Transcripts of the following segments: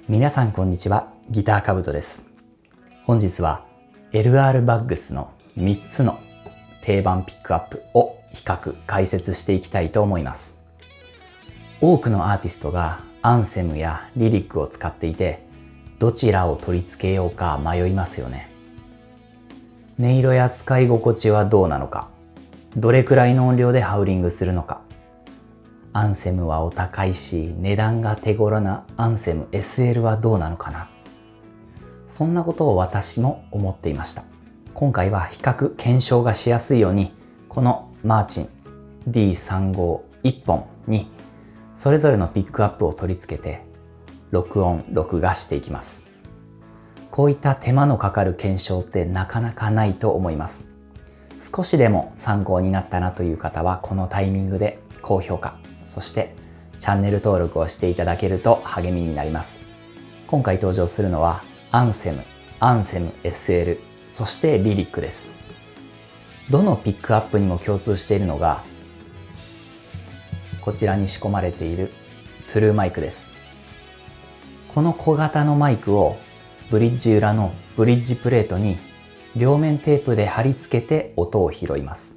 皆さんこんにちは。ギターカブトです。本日は LR バッグスの3つの定番ピックアップを比較解説していきたいと思います。多くのアーティストがアンセムやリリックを使っていて、どちらを取り付けようか迷いますよね。音色や使い心地はどうなのか、どれくらいの音量でハウリングするのか、アンセムはお高いし値段が手頃なアンセム SL はどうなのかな、そんなことを私も思っていました。今回は比較検証がしやすいように、このマーチン D351 本にそれぞれのピックアップを取り付けて録音録画していきます。こういった手間のかかる検証ってなかなかないと思います。少しでも参考になったなという方はこのタイミングで高評価、そしてチャンネル登録をしていただけると励みになります。今回登場するのはアンセム SL、そしてリリックです。どのピックアップにも共通しているのが、こちらに仕込まれているトゥルーマイクです。この小型のマイクをブリッジ裏のブリッジプレートに両面テープで貼り付けて音を拾います。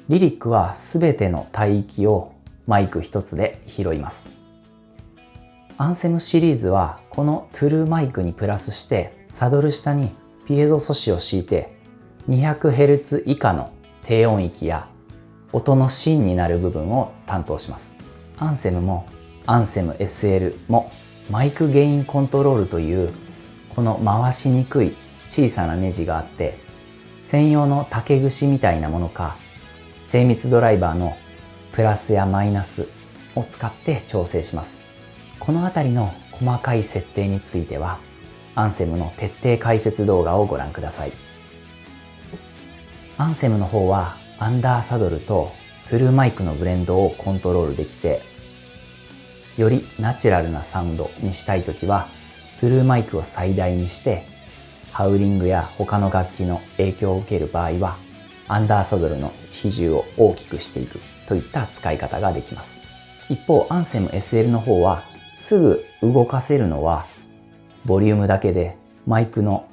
リリックはすべての帯域をマイク一つで拾います。アンセムシリーズはこのトゥルーマイクにプラスしてサドル下にピエゾ素子を敷いて 200Hz 以下の低音域や音の芯になる部分を担当します。アンセムもアンセム SL もマイクゲインコントロールというこの回しにくい小さなネジがあって、専用の竹串みたいなものか精密ドライバーのプラスやマイナスを使って調整します。このあたりの細かい設定についてはアンセムの徹底解説動画をご覧ください。アンセムの方はアンダーサドルとトゥルーマイクのブレンドをコントロールできて、よりナチュラルなサウンドにしたいときはトゥルーマイクを最大にして、ハウリングや他の楽器の影響を受ける場合はアンダーサドルの比重を大きくしていくといった使い方ができます。一方アンセム SL の方はすぐ動かせるのはボリュームだけで、マイクの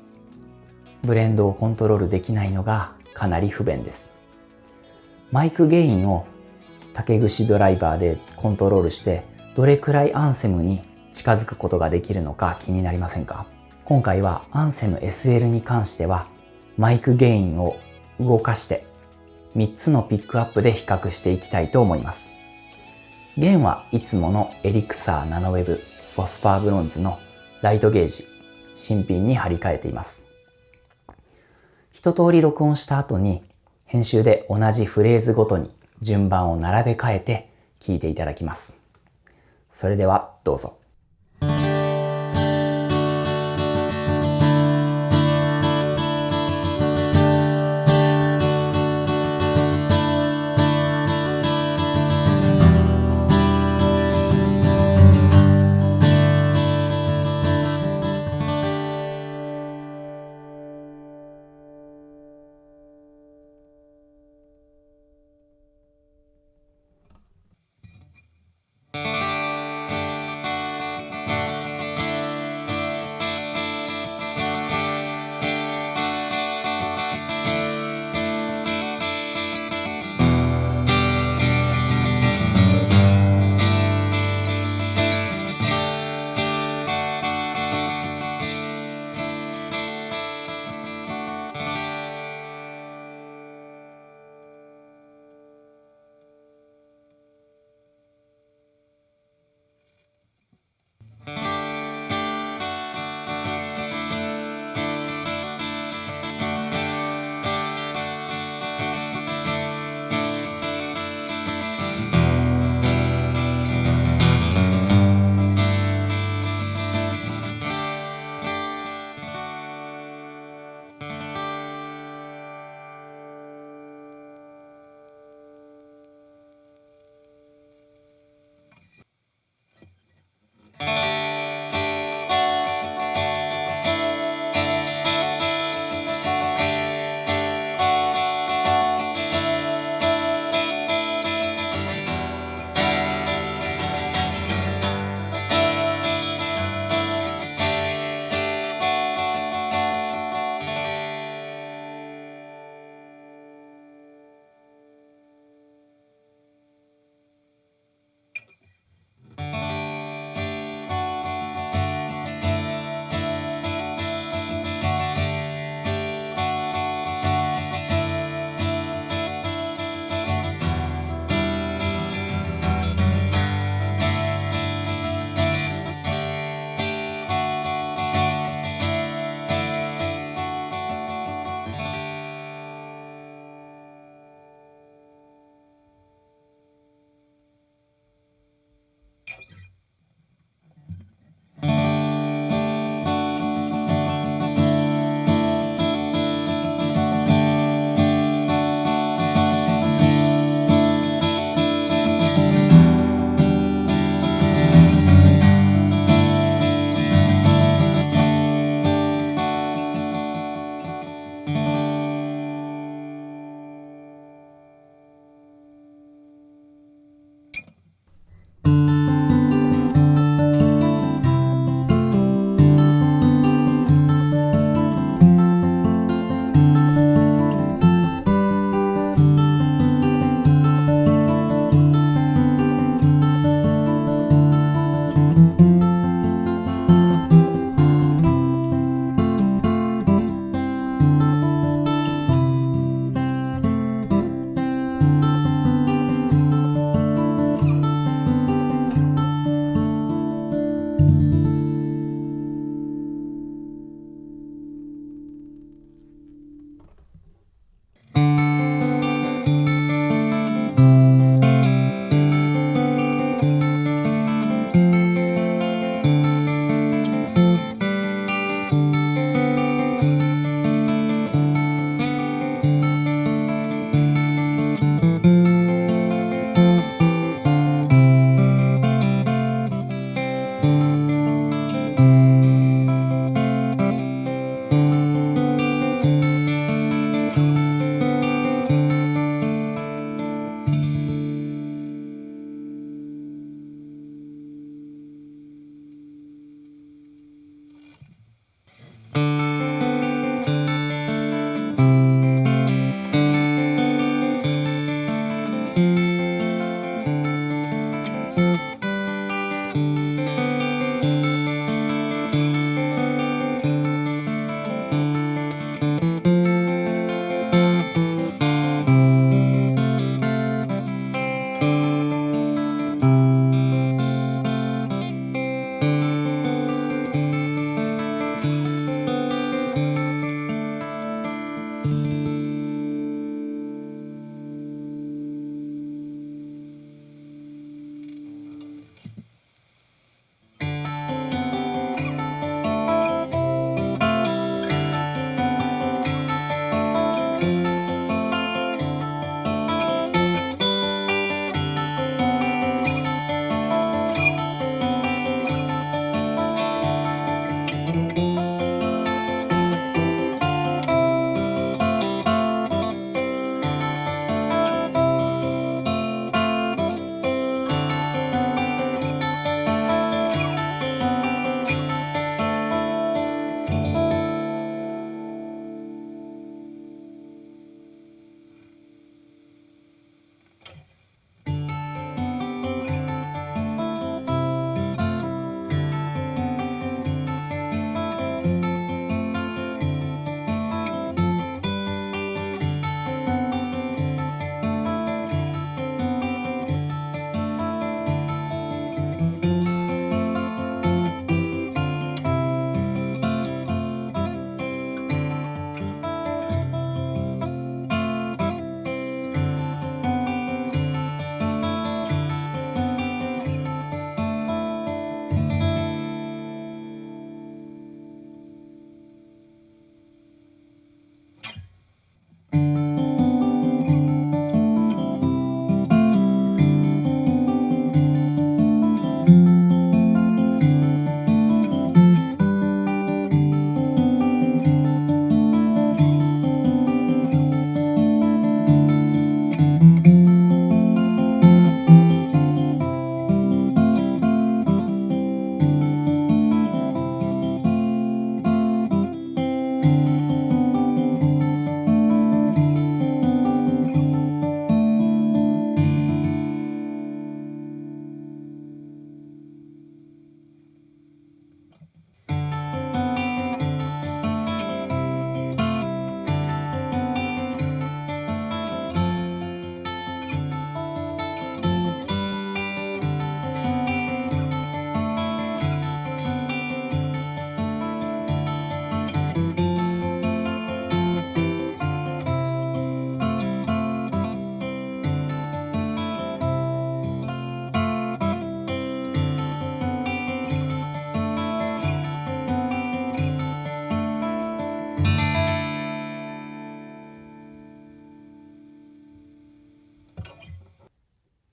ブレンドをコントロールできないのがかなり不便です。マイクゲインを竹串ドライバーでコントロールしてどれくらいアンセムに近づくことができるのか気になりませんか？今回はアンセム SL に関してはマイクゲインを動かして3つのピックアップで比較していきたいと思います。弦はいつものエリクサーナノウェブフォスファーブロンズのライトゲージ新品に貼り替えています。一通り録音した後に編集で同じフレーズごとに順番を並べ替えて聴いていただきます。それではどうぞ。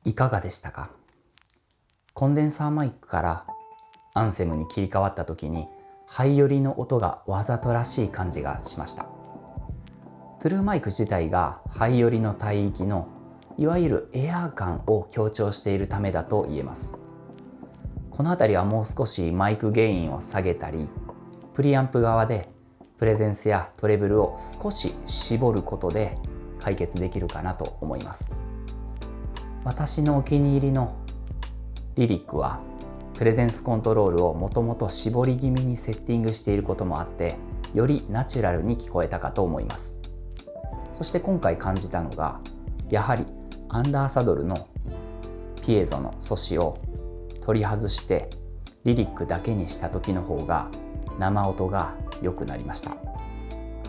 いかがでしたか？コンデンサーマイクからアンセムに切り替わった時にハイ寄りの音がわざとらしい感じがしました。トゥルーマイク自体がハイ寄りの帯域のいわゆるエアー感を強調しているためだと言えます。この辺りはもう少しマイクゲインを下げたり、プリアンプ側でプレゼンスやトレブルを少し絞ることで解決できるかなと思います。私のお気に入りのリリックはプレゼンスコントロールをもともと絞り気味にセッティングしていることもあって、よりナチュラルに聞こえたかと思います。そして今回感じたのが、やはりアンダーサドルのピエゾの素子を取り外してリリックだけにした時の方が生音が良くなりました。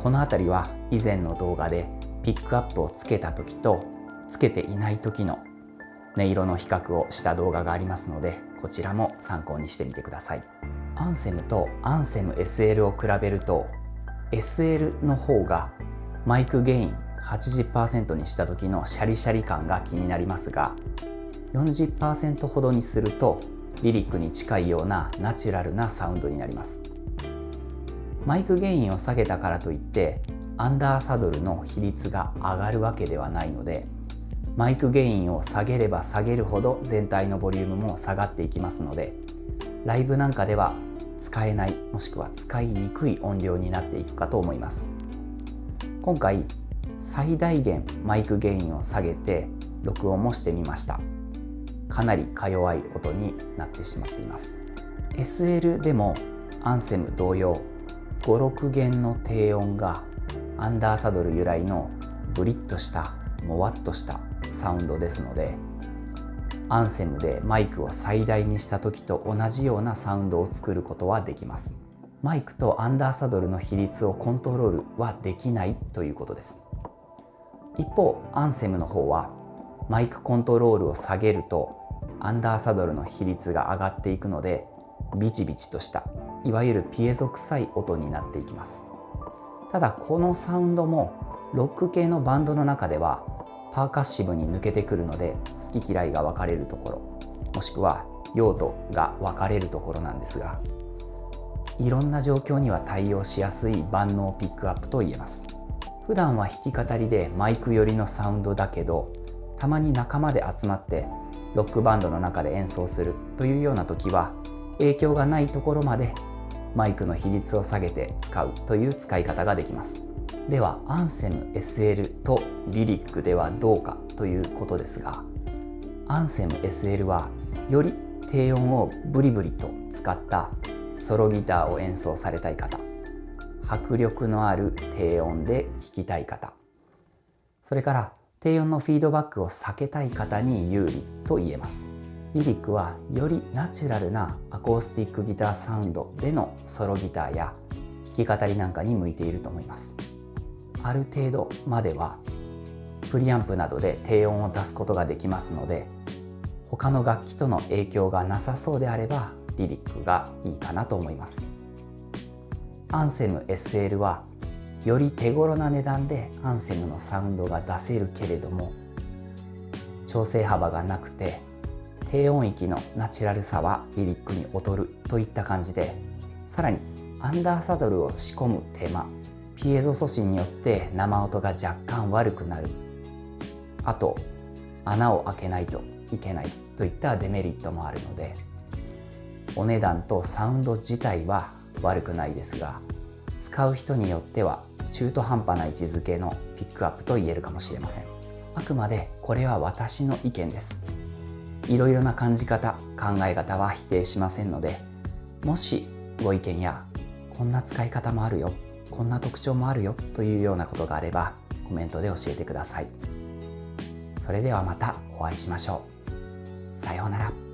この辺りは以前の動画でピックアップをつけた時とつけていない時の音色の比較をした動画がありますので、こちらも参考にしてみてください。アンセムとアンセム SL を比べると SL の方がマイクゲイン 80% にした時のシャリシャリ感が気になりますが、 40% ほどにするとリリックに近いようなナチュラルなサウンドになります。マイクゲインを下げたからといってアンダーサドルの比率が上がるわけではないので、マイクゲインを下げれば下げるほど全体のボリュームも下がっていきますので、ライブなんかでは使えない、もしくは使いにくい音量になっていくかと思います。今回最大限マイクゲインを下げて録音もしてみました。かなりか弱い音になってしまっています。 SL でもアンセム同様5、6弦の低音がアンダーサドル由来のブリッとしたもわっとしたサウンドですので、アンセムでマイクを最大にした時と同じようなサウンドを作ることはできます。マイクとアンダーサドルの比率をコントロールはできないということです。一方アンセムの方はマイクコントロールを下げるとアンダーサドルの比率が上がっていくので、ビチビチとしたいわゆるピエゾ臭い音になっていきます。ただこのサウンドもロック系のバンドの中ではパーカッシブに抜けてくるので、好き嫌いが分かれるところ、もしくは用途が分かれるところなんですが、いろんな状況には対応しやすい万能ピックアップと言えます。普段は弾き語りでマイク寄りのサウンドだけど、たまに仲間で集まってロックバンドの中で演奏するというような時は、影響がないところまでマイクの比率を下げて使うという使い方ができます。ではアンセム SL とリリックではどうかということですが、アンセム SL はより低音をブリブリと使ったソロギターを演奏されたい方、迫力のある低音で弾きたい方、それから低音のフィードバックを避けたい方に有利と言えます。リリックはよりナチュラルなアコースティックギターサウンドでのソロギターや弾き語りなんかに向いていると思います。ある程度まではプリアンプなどで低音を出すことができますので、他の楽器との影響がなさそうであればリリックがいいかなと思います。アンセム SL はより手頃な値段でアンセムのサウンドが出せるけれども、調整幅がなくて低音域のナチュラルさはリリックに劣るといった感じで、さらにアンダーサドルを仕込む手間、ピエゾ素子によって生音が若干悪くなる、あと穴を開けないといけないといったデメリットもあるので、お値段とサウンド自体は悪くないですが、使う人によっては中途半端な位置づけのピックアップと言えるかもしれません。あくまでこれは私の意見です。いろいろな感じ方、考え方は否定しませんので、もしご意見やこんな使い方もあるよ、こんな特徴もあるよというようなことがあればコメントで教えてください。それではまたお会いしましょう。さようなら。